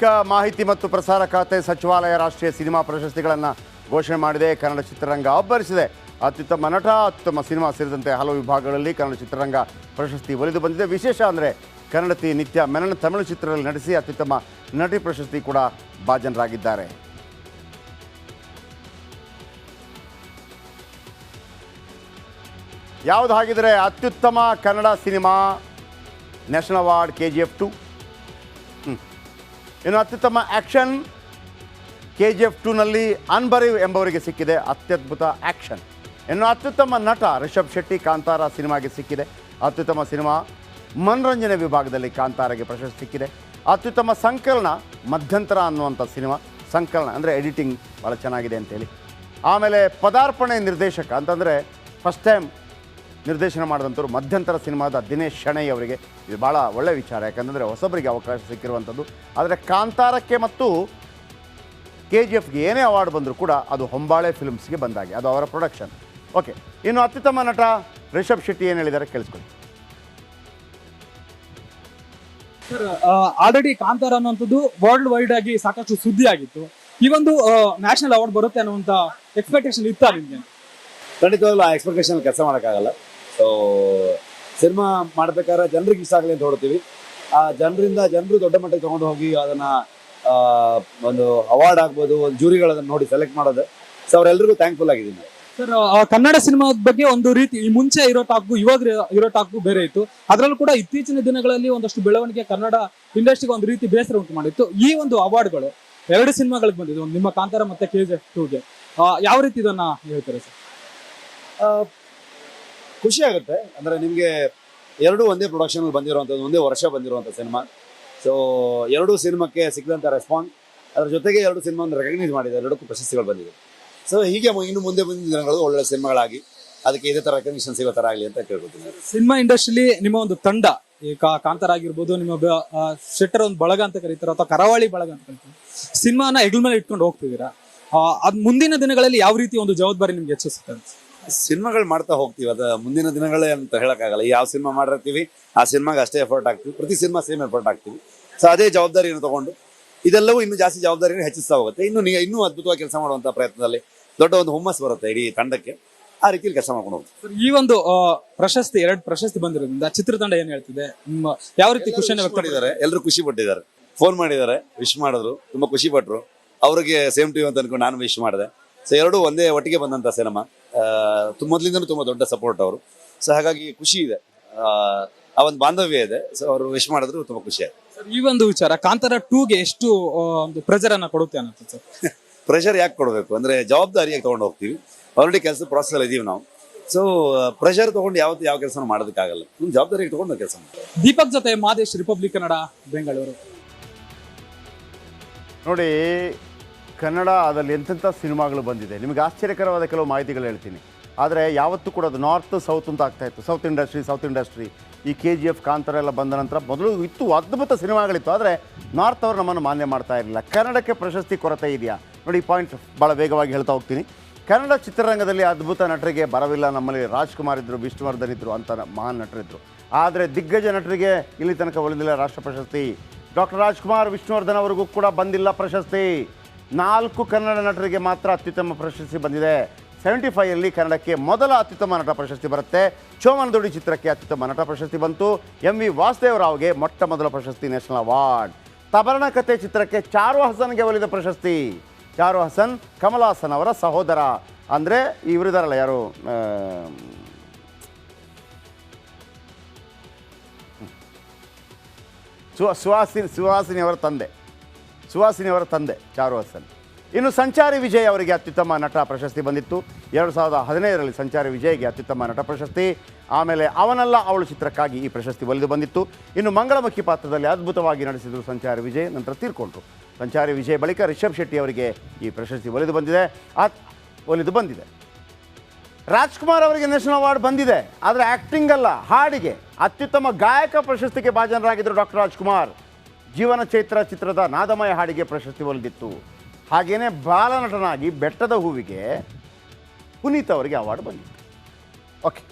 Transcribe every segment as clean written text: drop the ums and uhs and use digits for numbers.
ಬಳಿಕ ಮಾಹಿತಿ ಮತ್ತು ಪ್ರಸಾರ ಖಾತೆ ಸಚಿವಾಲಯ ರಾಷ್ಟ್ರೀಯ ಸಿನಿಮಾ ಪ್ರಶಸ್ತಿಗಳನ್ನು ಘೋಷಣೆ ಮಾಡಿದೆ. ಕನ್ನಡ ಚಿತ್ರರಂಗ ಅಬ್ಬರಿಸಿದೆ. ಅತ್ಯುತ್ತಮ ನಟ, ಅತ್ಯುತ್ತಮ ಸಿನಿಮಾ ಸೇರಿದಂತೆ ಹಲವು ವಿಭಾಗಗಳಲ್ಲಿ ಕನ್ನಡ ಚಿತ್ರರಂಗ ಪ್ರಶಸ್ತಿ ಒಲಿದು ಬಂದಿದೆ. ವಿಶೇಷ ಅಂದರೆ ಕನ್ನಡತಿ ನಿತ್ಯ ಮೆನನ್ ತಮಿಳು ಚಿತ್ರದಲ್ಲಿ ನಟಿಸಿ ಅತ್ಯುತ್ತಮ ನಟಿ ಪ್ರಶಸ್ತಿ ಕೂಡ ಭಾಜನರಾಗಿದ್ದಾರೆ. ಯಾವುದು ಹಾಗಿದ್ರೆ ಅತ್ಯುತ್ತಮ Kannada cinema national award KGF 2. ಇನ್ನು ಅತ್ಯುತ್ತಮ ಆ್ಯಕ್ಷನ್ KGF 2ನಲ್ಲಿ ಅನ್ಬರೀವ್ ಎಂಬವರಿಗೆ ಸಿಕ್ಕಿದೆ ಅತ್ಯದ್ಭುತ ಆ್ಯಕ್ಷನ್. ಇನ್ನು ಅತ್ಯುತ್ತಮ ನಟ ರಿಷಬ್ ಶೆಟ್ಟಿ ಕಾಂತಾರ ಸಿನಿಮಾಗೆ ಸಿಕ್ಕಿದೆ. ಅತ್ಯುತ್ತಮ ಸಿನಿಮಾ ಮನರಂಜನೆ ವಿಭಾಗದಲ್ಲಿ ಕಾಂತಾರಗೆ ಪ್ರಶಸ್ತಿ ಸಿಕ್ಕಿದೆ. ಅತ್ಯುತ್ತಮ ಸಂಕಲನ ಮಧ್ಯಂತರ ಅನ್ನುವಂಥ ಸಿನಿಮಾ, ಸಂಕಲನ ಅಂದರೆ ಎಡಿಟಿಂಗ್ ಭಾಳ ಚೆನ್ನಾಗಿದೆ ಅಂತೇಳಿ. ಆಮೇಲೆ ಪದಾರ್ಪಣೆ ನಿರ್ದೇಶಕ ಅಂತಂದರೆ ಫಸ್ಟ್ ಟೈಮ್ ನಿರ್ದೇಶನ ಮಾಡಿದಂಥವ್ರು ಮಧ್ಯಂತರ ಸಿನಿಮಾದ ದಿನೇಶ್ ಶೆಣೈ ಅವರಿಗೆ ಇದು ಭಾಳ ಒಳ್ಳೆಯ ವಿಚಾರ. ಯಾಕಂದರೆ ಹೊಸಬರಿಗೆ ಅವಕಾಶ ಸಿಕ್ಕಿರುವಂಥದ್ದು. ಆದರೆ ಕಾಂತಾರಕ್ಕೆ ಮತ್ತು KGFಗೆ ಏನೇ ಅವಾರ್ಡ್ ಬಂದರೂ ಕೂಡ ಅದು ಹೊಂಬಾಳೆ ಫಿಲ್ಮ್ಸ್ಗೆ ಬಂದಾಗೆ, ಅದು ಅವರ ಪ್ರೊಡಕ್ಷನ್. ಓಕೆ, ಇನ್ನು ಅತ್ಯುತ್ತಮ ನಟ ರಿಷಬ್ ಶೆಟ್ಟಿ ಏನು ಹೇಳಿದ್ದಾರೆ ಕೇಳಿಸ್ಕೊಳ್ಳಿ. ಸರ್, ಆಲ್ರೆಡಿ ಕಾಂತಾರ ಅನ್ನುವಂಥದ್ದು ವರ್ಲ್ಡ್ ವೈಡ್ ಆಗಿ ಸಾಕಷ್ಟು ಸುದ್ದಿ ಆಗಿತ್ತು. ಈ ಒಂದು ನ್ಯಾಷನಲ್ ಅವಾರ್ಡ್ ಬರುತ್ತೆ ಅನ್ನುವಂಥ ಎಕ್ಸ್ಪೆಕ್ಟೇಷನ್ ಇತ್ತಾ ನಿಮಗೆ? ಖಂಡಿತವಾಗ್ಲೂ ಆ ಎಕ್ಸ್ಪೆಕ್ಟೇಷನ್ ಕೆಲಸ ಮಾಡೋಕ್ಕಾಗಲ್ಲ. ಸೊ ಸಿನಿಮಾ ಮಾಡ್ಬೇಕಾದ್ರೆ ಜನರಿಗೆ ಇಷ್ಟ ಆಗಲಿ ಅಂತ ಹೊಡ್ತೀವಿ. ಆ ಜನರು ದೊಡ್ಡ ಮಟ್ಟಕ್ಕೆ ತೊಗೊಂಡು ಹೋಗಿ ಅದನ್ನು ಒಂದು ಅವಾರ್ಡ್ ಆಗ್ಬೋದು, ಒಂದು ಜೂರಿಗಳು ಅದನ್ನು ನೋಡಿ ಸೆಲೆಕ್ಟ್ ಮಾಡೋದು. ಸೊ ಅವರೆಲ್ಲರಿಗೂ ಥ್ಯಾಂಕ್ಫುಲ್ ಆಗಿದ್ದೀನಿ. ಸರ್, ಕನ್ನಡ ಸಿನಿಮಾದ ಬಗ್ಗೆ ಒಂದು ರೀತಿ ಈ ಮುಂಚೆ ಇರೋ ಟಾಕ್ಗೂ ಇವಾಗ ಇರೋ ಟಾಕ್ಗೂ ಬೇರೆ ಇತ್ತು. ಅದರಲ್ಲೂ ಕೂಡ ಇತ್ತೀಚಿನ ದಿನಗಳಲ್ಲಿ ಒಂದಷ್ಟು ಬೆಳವಣಿಗೆ ಕನ್ನಡ ಇಂಡಸ್ಟ್ರಿಗೆ ಒಂದು ರೀತಿ ಬೇಸರ ಉಂಟು ಮಾಡಿತ್ತು. ಈ ಒಂದು ಅವಾರ್ಡ್ಗಳು ಎರಡು ಸಿನಿಮಾಗಳಿಗೆ ಬಂದಿದೆ, ಒಂದು ನಿಮ್ಮ ಕಾಂತಾರ ಮತ್ತೆ KGF 2ಗೆ. ಯಾವ ರೀತಿ ಇದನ್ನ ಹೇಳ್ತಾರೆ ಸರ್? ಖುಷಿ ಆಗುತ್ತೆ. ಅಂದರೆ ನಿಮಗೆ ಎರಡೂ ಒಂದೇ ಪ್ರೊಡಕ್ಷನಲ್ಲಿ ಬಂದಿರುವಂಥದ್ದು, ಒಂದೇ ವರ್ಷ ಬಂದಿರುವಂಥ ಸಿನಿಮಾ. ಸೊ ಎರಡೂ ಸಿನಿಮಾಕ್ಕೆ ಸಿಕ್ಕಿದಂಥ ರೆಸ್ಪಾನ್ಸ್, ಅದ್ರ ಜೊತೆಗೆ ಎರಡು ಸಿನಿಮಾವನ್ನು ರೆಕಗ್ನೈಸ್ ಮಾಡಿದ್ದಾರೆ, ಎರಡಕ್ಕೂ ಪ್ರಶಸ್ತಿಗಳು ಬಂದಿದೆ. ಸೊ ಹೀಗೆ ಇನ್ನು ಮುಂದೆ ಬಂದಿದ್ದ ದಿನಗಳು ಒಳ್ಳೆ ಸಿನಿಮಾಗಳಾಗಿ ಅದಕ್ಕೆ ಇದೇ ಥರ ರೆಕಗ್ನಿಷನ್ ಸಿಗೋ ಥರ ಆಗಲಿ ಅಂತ ಕೇಳ್ಕೊತೀನಿ. ಸಿನಿಮಾ ಇಂಡಸ್ಟ್ರಿಲಿ ನಿಮ್ಮ ಒಂದು ತಂಡ, ಈ ಕಾಂತಾರ ಆಗಿರ್ಬೋದು, ನಿಮ್ಮ ಶೆಟ್ಟರ್ ಒಂದು ಬಳಗ ಅಂತ ಕರೀತಾರೆ ಅಥವಾ ಕರಾವಳಿ ಬಳಗ ಅಂತ ಕರೀತಾರೆ, ಸಿನಿಮಾನ ಹೆಗಲ ಮೇಲೆ ಇಟ್ಕೊಂಡು ಹೋಗ್ತಿದ್ದೀರಾ. ಅದು ಮುಂದಿನ ದಿನಗಳಲ್ಲಿ ಯಾವ ರೀತಿ ಒಂದು ಜವಾಬ್ದಾರಿ ನಿಮ್ಗೆ ಹೆಚ್ಚಿಸುತ್ತೆ? ಸಿನಿಮಾಗಳು ಮಾಡ್ತಾ ಹೋಗ್ತೀವಿ, ಅದು ಮುಂದಿನ ದಿನಗಳೇ ಅಂತ ಹೇಳೋಕ್ಕಾಗಲ್ಲ. ಯಾವ ಸಿನಿಮಾ ಮಾಡಿರ್ತೀವಿ ಆ ಸಿನಿಮಾಗೆ ಅಷ್ಟೇ ಎಫರ್ಟ್ ಹಾಕ್ತೀವಿ, ಪ್ರತಿ ಸಿನಿಮಾ ಸೇಮ್ ಎಫರ್ಟ್ ಹಾಕ್ತೀವಿ. ಸೊ ಅದೇ ಜವಾಬ್ದಾರಿಯನ್ನು ತಗೊಂಡು ಇದೆಲ್ಲವೂ ಇನ್ನೂ ಜಾಸ್ತಿ ಜವಾಬ್ದಾರಿಯನ್ನು ಹೆಚ್ಚಿಸ್ತಾ ಹೋಗುತ್ತೆ. ಇನ್ನೂ ಅದ್ಭುತವಾಗಿ ಕೆಲಸ ಮಾಡುವಂಥ ಪ್ರಯತ್ನದಲ್ಲಿ ದೊಡ್ಡ ಒಂದು ಹುಮ್ಮಸ್ ಬರುತ್ತೆ ಇಡೀ ತಂಡಕ್ಕೆ. ಆ ರೀತಿಯಲ್ಲಿ ಕೆಲಸ ಮಾಡ್ಕೊಂಡು ಹೋಗ್ತೀವಿ. ಈ ಒಂದು ಎರಡು ಪ್ರಶಸ್ತಿ ಬಂದಿರೋದ್ರಿಂದ ಚಿತ್ರತಂಡ ಏನ್ ಹೇಳ್ತಿದೆ? ಯಾವ ರೀತಿ ಖುಷಿಯನ್ನು ವ್ಯಕ್ತಪಡಿಸಿದ್ದಾರೆ? ಎಲ್ಲರೂ ಖುಷಿ ಪಟ್ಟಿದ್ದಾರೆ, ಫೋನ್ ಮಾಡಿದ್ದಾರೆ, ವಿಶ್ ಮಾಡಿದ್ರು, ತುಂಬಾ ಖುಷಿ ಪಟ್ಟರು. ಅವ್ರಿಗೆ ಸೇಮ್ ಟು ಅಂತ ಅನ್ಕೊಂಡು ನಾನು ವಿಶ್ ಮಾಡಿದೆ. ಸೊ ಎರಡೂ ಒಂದೇ ಒಟ್ಟಿಗೆ ಬಂದಂಥ ಸಿನಿಮಾ. ಮೊದಲಿಂದನೂ ತುಂಬ ದೊಡ್ಡ ಸಪೋರ್ಟ್ ಅವರು. ಸೊ ಹಾಗಾಗಿ ಖುಷಿ ಇದೆ, ಆ ಒಂದು ಬಾಂಧವ್ಯ ಇದೆ. ಸೊ ಅವರು ವಿಶ್ ಮಾಡಿದ್ರು ತುಂಬ ಖುಷಿ ಆಯ್ತು. ಈ ಒಂದು ವಿಚಾರ ಕಾಂತಾರ 2ಗೆ ಎಷ್ಟು ಒಂದು ಪ್ರೆಷರ್ ಅನ್ನ ಕೊಡುತ್ತೆ ಅನ್ನತ್ತೆ ಸರ್? ಪ್ರೆಷರ್ ಯಾಕೆ ಕೊಡಬೇಕು ಅಂದರೆ ಜವಾಬ್ದಾರಿಯಾಗಿ ತೊಗೊಂಡು ಹೋಗ್ತೀವಿ. ಆಲ್ರೆಡಿ ಕೆಲಸ ಪ್ರಾಸೆಸ್ ಇದೀವಿ ನಾವು. ಸೊ ಪ್ರೆಷರ್ ತೊಗೊಂಡು ಯಾವ ಕೆಲಸ ಮಾಡೋದಕ್ಕಾಗಲ್ಲ. ಜವಾಬ್ದಾರಿಯಾಗಿ ತೊಗೊಂಡು ಕೆಲಸ ಮಾಡ್ತೀವಿ. ದೀಪಕ್ ಜೊತೆ ಮಾದೇಶ್, ರಿಪಬ್ಲಿಕ್ ಕನ್ನಡ, ಬೆಂಗಳೂರು. ನೋಡಿ, ಕನ್ನಡ ಅದಲ್ಲಿ ಎಂತೆಂಥ ಸಿನಿಮಾಗಳು ಬಂದಿದೆ. ನಿಮಗೆ ಆಶ್ಚರ್ಯಕರವಾದ ಕೆಲವು ಮಾಹಿತಿಗಳು ಹೇಳ್ತೀನಿ. ಆದರೆ ಯಾವತ್ತೂ ಕೂಡ ಅದು ನಾರ್ತ್ ಸೌತ್ ಅಂತ ಆಗ್ತಾಯಿತ್ತು. ಸೌತ್ ಇಂಡಸ್ಟ್ರಿ ಈ KGF ಕಾಂತಾರ ಎಲ್ಲ ಬಂದ ನಂತರ ಮೊದಲು ಇತ್ತು, ಅದ್ಭುತ ಸಿನಿಮಾಗಳಿತ್ತು. ಆದರೆ ನಾರ್ತ್ ಅವರು ನಮ್ಮನ್ನು ಮಾನ್ಯ ಮಾಡ್ತಾ ಇರಲಿಲ್ಲ. ಕನ್ನಡಕ್ಕೆ ಪ್ರಶಸ್ತಿ ಕೊರತೆ ಇದೆಯಾ ನೋಡಿ, ಈ ಪಾಯಿಂಟ್ ಭಾಳ ವೇಗವಾಗಿ ಹೇಳ್ತಾ ಹೋಗ್ತೀನಿ. ಕನ್ನಡ ಚಿತ್ರರಂಗದಲ್ಲಿ ಅದ್ಭುತ ನಟರಿಗೆ ಬರವಿಲ್ಲ. ನಮ್ಮಲ್ಲಿ ರಾಜ್ಕುಮಾರ್ ಇದ್ದರು, ವಿಷ್ಣುವರ್ಧನ್ ಇದ್ದರು ಅಂತ ಮಹಾನ್ ನಟರಿದ್ದರು. ಆದರೆ ದಿಗ್ಗಜ ನಟರಿಗೆ ಇಲ್ಲಿ ತನಕ ಒಲಿದಿಲ್ಲ ರಾಷ್ಟ್ರ ಪ್ರಶಸ್ತಿ. ಡಾಕ್ಟರ್ ರಾಜ್ಕುಮಾರ್, ವಿಷ್ಣುವರ್ಧನ್ ಅವರಿಗೂ ಕೂಡ ಬಂದಿಲ್ಲ ಪ್ರಶಸ್ತಿ. 4 ಕನ್ನಡ ನಟರಿಗೆ ಮಾತ್ರ ಅತ್ಯುತ್ತಮ ಪ್ರಶಸ್ತಿ ಬಂದಿದೆ. 75ರಲ್ಲಿ ಕನ್ನಡಕ್ಕೆ ಮೊದಲ ಅತ್ಯುತ್ತಮ ನಟ ಪ್ರಶಸ್ತಿ ಬರುತ್ತೆ. ಚೋಮನದುಡಿ ಚಿತ್ರಕ್ಕೆ ಅತ್ಯುತ್ತಮ ನಟ ಪ್ರಶಸ್ತಿ ಬಂತು. MV ವಾಸುದೇವರಾವ್ಗೆ ಮೊಟ್ಟ ಮೊದಲ ಪ್ರಶಸ್ತಿ ನ್ಯಾಷನಲ್ ಅವಾರ್ಡ್. ತಬರಣ ಕತೆ ಚಿತ್ರಕ್ಕೆ ಚಾರು ಹಸನ್ಗೆ ಒಲಿದ ಪ್ರಶಸ್ತಿ. ಚಾರು ಹಸನ್ ಕಮಲ್ ಹಾಸನ್ ಅವರ ಸಹೋದರ. ಅಂದರೆ ಇವರಿದಾರಲ್ಲ ಯಾರು, ಸುಹಾಸಿನಿ ಅವರ ತಂದೆ ಚಾರು ಹಸನ್. ಇನ್ನು ಸಂಚಾರಿ ವಿಜಯ್ ಅವರಿಗೆ ಅತ್ಯುತ್ತಮ ನಟ ಪ್ರಶಸ್ತಿ ಬಂದಿತ್ತು. 2015ರಲ್ಲಿ ಸಂಚಾರಿ ವಿಜಯ್ಗೆ ಅತ್ಯುತ್ತಮ ನಟ ಪ್ರಶಸ್ತಿ. ಆಮೇಲೆ ಅವನಲ್ಲ ಅವಳು ಚಿತ್ರಕ್ಕಾಗಿ ಈ ಪ್ರಶಸ್ತಿ ಒಲಿದು ಬಂದಿತ್ತು. ಇನ್ನು ಮಂಗಳಮುಖಿ ಪಾತ್ರದಲ್ಲಿ ಅದ್ಭುತವಾಗಿ ನಡೆಸಿದರು ಸಂಚಾರಿ ವಿಜಯ್, ನಂತರ ತೀರ್ಕೊಂಡ್ರು. ಸಂಚಾರಿ ವಿಜಯ್ ಬಳಿಕ ರಿಷಬ್ ಶೆಟ್ಟಿ ಅವರಿಗೆ ಈ ಪ್ರಶಸ್ತಿ ಒಲಿದು ಬಂದಿದೆ. ರಾಜ್ಕುಮಾರ್ ಅವರಿಗೆ ನ್ಯಾಷನಲ್ ಅವಾರ್ಡ್ ಬಂದಿದೆ, ಆದರೆ ಆ್ಯಕ್ಟಿಂಗ್ ಅಲ್ಲ, ಹಾಡಿಗೆ ಅತ್ಯುತ್ತಮ ಗಾಯಕ ಪ್ರಶಸ್ತಿಗೆ ಭಾಜನರಾಗಿದ್ದರು ಡಾಕ್ಟರ್ ರಾಜ್ಕುಮಾರ್. ಜೀವನ ಚೈತ್ರ ಚಿತ್ರದ ನಾದಮಯ ಹಾಡಿಗೆ ಪ್ರಶಸ್ತಿ ಒಲಿದಿತ್ತು. ಹಾಗೆಯೇ ಬಾಲನಟನಾಗಿ ಬೆಟ್ಟದ ಹೂವಿಗೆ ಪುನೀತ್ ಅವರಿಗೆ ಅವಾರ್ಡ್ ಬಂದಿತ್ತು. ಓಕೆ,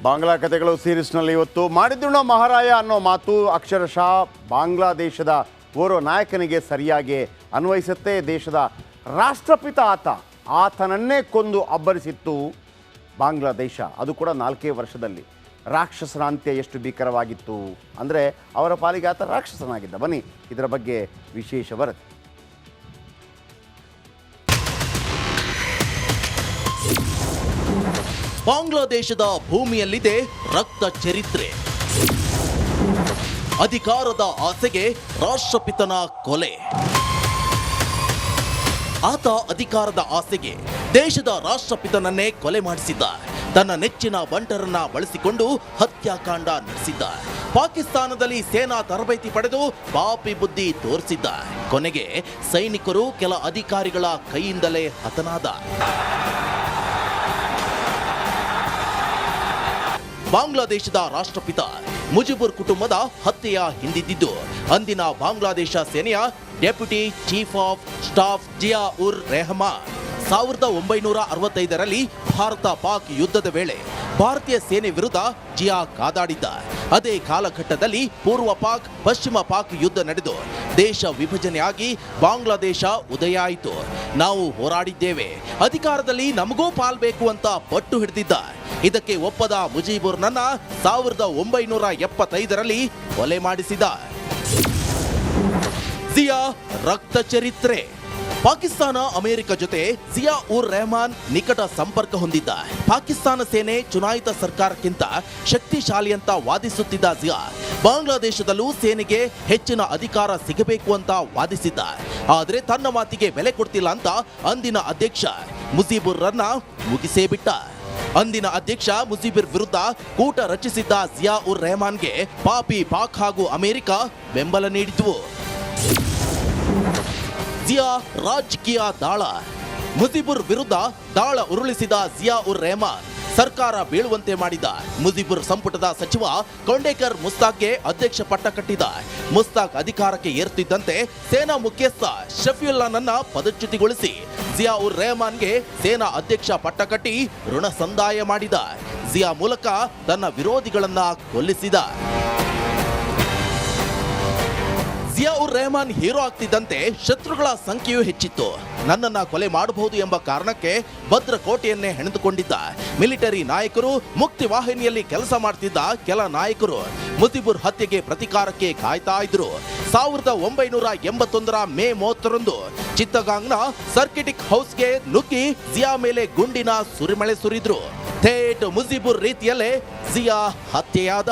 ಬಾಂಗ್ಲಾ ಕಥೆಗಳು ಸೀರೀಸ್ನಲ್ಲಿ ಇವತ್ತು ಮಾಡಿದ್ದುಣ ಮಹಾರಾಯ ಅನ್ನೋ ಮಾತು ಅಕ್ಷರಶಃ ಬಾಂಗ್ಲಾದೇಶದ ಓರ್ವ ನಾಯಕನಿಗೆ ಸರಿಯಾಗಿ ಅನ್ವಯಿಸುತ್ತೆ. ದೇಶದ ರಾಷ್ಟ್ರಪಿತ ಆತನನ್ನೇ ಕೊಂದು ಅಬ್ಬರಿಸಿತ್ತು ಬಾಂಗ್ಲಾದೇಶ, ಅದು ಕೂಡ 4 ವರ್ಷದಲ್ಲಿ. ರಾಕ್ಷಸನ ಅಂತ್ಯ ಎಷ್ಟು ಭೀಕರವಾಗಿತ್ತು ಅಂದರೆ ಅವರ ಪಾಲಿಗೆ ಆತ ರಾಕ್ಷಸನಾಗಿದ್ದ. ಬನ್ನಿ ಇದರ ಬಗ್ಗೆ ವಿಶೇಷ ವರದಿ. ಬಾಂಗ್ಲಾದೇಶದ ಭೂಮಿಯಲ್ಲಿದೆ ರಕ್ತ ಚರಿತ್ರೆ. ಅಧಿಕಾರದ ಆಸೆಗೆ ರಾಷ್ಟ್ರಪಿತನ ಕೊಲೆ. ಆತ ಅಧಿಕಾರದ ಆಸೆಗೆ ದೇಶದ ರಾಷ್ಟ್ರಪಿತನನ್ನೇ ಕೊಲೆ ಮಾಡಿಸಿದ್ದ. ತನ್ನ ನೆಚ್ಚಿನ ಬಂಟರನ್ನ ಬಳಸಿಕೊಂಡು ಹತ್ಯಾಕಾಂಡ ನಡೆಸಿದ್ದ. ಪಾಕಿಸ್ತಾನದಲ್ಲಿ ಸೇನಾ ತರಬೇತಿ ಪಡೆದು ಪಾಪಿ ಬುದ್ಧಿ ತೋರಿಸಿದ್ದ. ಕೊನೆಗೆ ಸೈನಿಕರು ಕೆಲ ಅಧಿಕಾರಿಗಳ ಕೈಯಿಂದಲೇ ಹತನಾದ. ಬಾಂಗ್ಲಾದೇಶದ ರಾಷ್ಟ್ರಪಿತ ಮುಜಿಬುರ್ ಕುಟುಂಬದ ಹತ್ಯೆಯ ಹಿಂದಿದ್ದು ಅಂದಿನ ಬಾಂಗ್ಲಾದೇಶ ಸೇನೆಯ ಡೆಪ್ಯೂಟಿ ಚೀಫ್ ಆಫ್ ಸ್ಟಾಫ್ ಜಿಯಾ ಉರ್ ರೆಹಮಾನ್. 1965ರಲ್ಲಿ ಭಾರತ ಪಾಕ್ ಯುದ್ಧದ ವೇಳೆ ಭಾರತೀಯ ಸೇನೆ ವಿರುದ್ಧ ಜಿಯಾ ಕಾದಾಡಿದ್ದ. ಅದೇ ಕಾಲಘಟ್ಟದಲ್ಲಿ ಪೂರ್ವ ಪಾಕ್ ಪಶ್ಚಿಮ ಪಾಕ್ ಯುದ್ಧ ನಡೆದು ದೇಶ ವಿಭಜನೆಯಾಗಿ ಬಾಂಗ್ಲಾದೇಶ ಉದಯ ಆಯಿತು. ನಾವು ಹೋರಾಡಿದ್ದೇವೆ, ಅಧಿಕಾರದಲ್ಲಿ ನಮಗೂ ಪಾಲ್ಬೇಕು ಅಂತ ಪಟ್ಟು ಹಿಡಿದಿದ್ದ. ಇದಕ್ಕೆ ಒಪ್ಪದ ಮುಜಿಬುರ್ನನ್ನ 1975ರಲ್ಲಿ ಕೊಲೆ ಮಾಡಿಸಿದ. ಜಿಯಾ ರಕ್ತ ಚರಿತ್ರೆ. ಪಾಕಿಸ್ತಾನ ಅಮೆರಿಕ ಜೊತೆ ಜಿಯಾ ಉರ್ ರೆಹಮಾನ್ ನಿಕಟ ಸಂಪರ್ಕ ಹೊಂದಿದ್ದ. ಪಾಕಿಸ್ತಾನ ಸೇನೆ ಚುನಾಯಿತ ಸರ್ಕಾರಕ್ಕಿಂತ ಶಕ್ತಿಶಾಲಿ ಅಂತ ವಾದಿಸುತ್ತಿದ್ದ ಜಿಯಾ ಬಾಂಗ್ಲಾದೇಶದಲ್ಲೂ ಸೇನೆಗೆ ಹೆಚ್ಚಿನ ಅಧಿಕಾರ ಸಿಗಬೇಕು ಅಂತ ವಾದಿಸಿದ್ದ. ಆದರೆ ತನ್ನ ಮಾತಿಗೆ ಬೆಲೆ ಕೊಡ್ತಿಲ್ಲ ಅಂತ ಅಂದಿನ ಅಧ್ಯಕ್ಷ ಮುಜಿಬುರ್ರನ್ನ ಮುಗಿಸೇ ಬಿಟ್ಟ. ಅಂದಿನ ಅಧ್ಯಕ್ಷ ಮುಜಿಬುರ್ ವಿರುದ್ಧ ಕೂಟ ರಚಿಸಿದ್ದ ಜಿಯಾ ಉರ್ ರೆಹಮಾನ್ಗೆ ಪಾಪಿ ಪಾಕ್ ಹಾಗೂ ಅಮೆರಿಕ ಬೆಂಬಲ ನೀಡಿದ್ವು. ಜಿಯಾ ರಾಜಕೀಯ ದಾಳ. ಮುಜಿಬುರ್ ವಿರುದ್ಧ ದಾಳ ಉರುಳಿಸಿದ ಜಿಯಾ ಉರ್ ರೆಹಮಾನ್ ಸರ್ಕಾರ ಬೀಳುವಂತೆ ಮಾಡಿದ. ಮುಜಿಬುರ್ ಸಂಪುಟದ ಸಚಿವ ಕೊಂಡೇಕರ್ ಮುಸ್ತಾಕ್ಗೆ ಅಧ್ಯಕ್ಷ ಪಟ್ಟ ಕಟ್ಟಿದ. ಮುಸ್ತಾಕ್ ಅಧಿಕಾರಕ್ಕೆ ಏರುತ್ತಿದ್ದಂತೆ ಸೇನಾ ಮುಖ್ಯಸ್ಥ ಶಫಿಯುಲ್ಲಾನನ್ನ ಪದಚ್ಯುತಿಗೊಳಿಸಿ ಜಿಯಾ ಉರ್ ರೆಹಮಾನ್ಗೆ ಸೇನಾ ಅಧ್ಯಕ್ಷ ಪಟ್ಟ ಕಟ್ಟಿ ಋಣ ಸಂದಾಯ ಮಾಡಿದ. ಜಿಯಾ ಮೂಲಕ ತನ್ನ ವಿರೋಧಿಗಳನ್ನ ಕೊಲ್ಲಿಸಿದ. ಜಿಯಾ ಉರ್ ರೆಹಮಾನ್ ಹೀರೋ ಆಗ್ತಿದ್ದಂತೆ ಶತ್ರುಗಳ ಸಂಖ್ಯೆಯೂ ಹೆಚ್ಚಿತ್ತು. ನನ್ನನ್ನ ಕೊಲೆ ಮಾಡಬಹುದು ಎಂಬ ಕಾರಣಕ್ಕೆ ಭದ್ರಕೋಟೆಯನ್ನೇ ಹೆಣೆದುಕೊಂಡಿದ್ದ. ಮಿಲಿಟರಿ ನಾಯಕರು, ಮುಕ್ತಿ ವಾಹಿನಿಯಲ್ಲಿ ಕೆಲಸ ಮಾಡ್ತಿದ್ದ ಕೆಲ ನಾಯಕರು ಮುಜಿಬುರ್ ಹತ್ಯೆಗೆ ಪ್ರತಿಕಾರಕ್ಕೆ ಕಾಯ್ತಾ ಇದ್ರು. 1981ರ ಮೇ 30ರಂದು ಚಿತ್ತಗಾಂಗ್ನ ಸರ್ಕಿಟಿಕ್ ಹೌಸ್ಗೆ ನುಗ್ಗಿ ಜಿಯಾ ಮೇಲೆ ಗುಂಡಿನ ಸುರಿಮಳೆ ಸುರಿದ್ರು. ಥೇಟ್ ಮುಜಿಬುರ್ ರೀತಿಯಲ್ಲೇ ಜಿಯಾ ಹತ್ಯೆಯಾದ.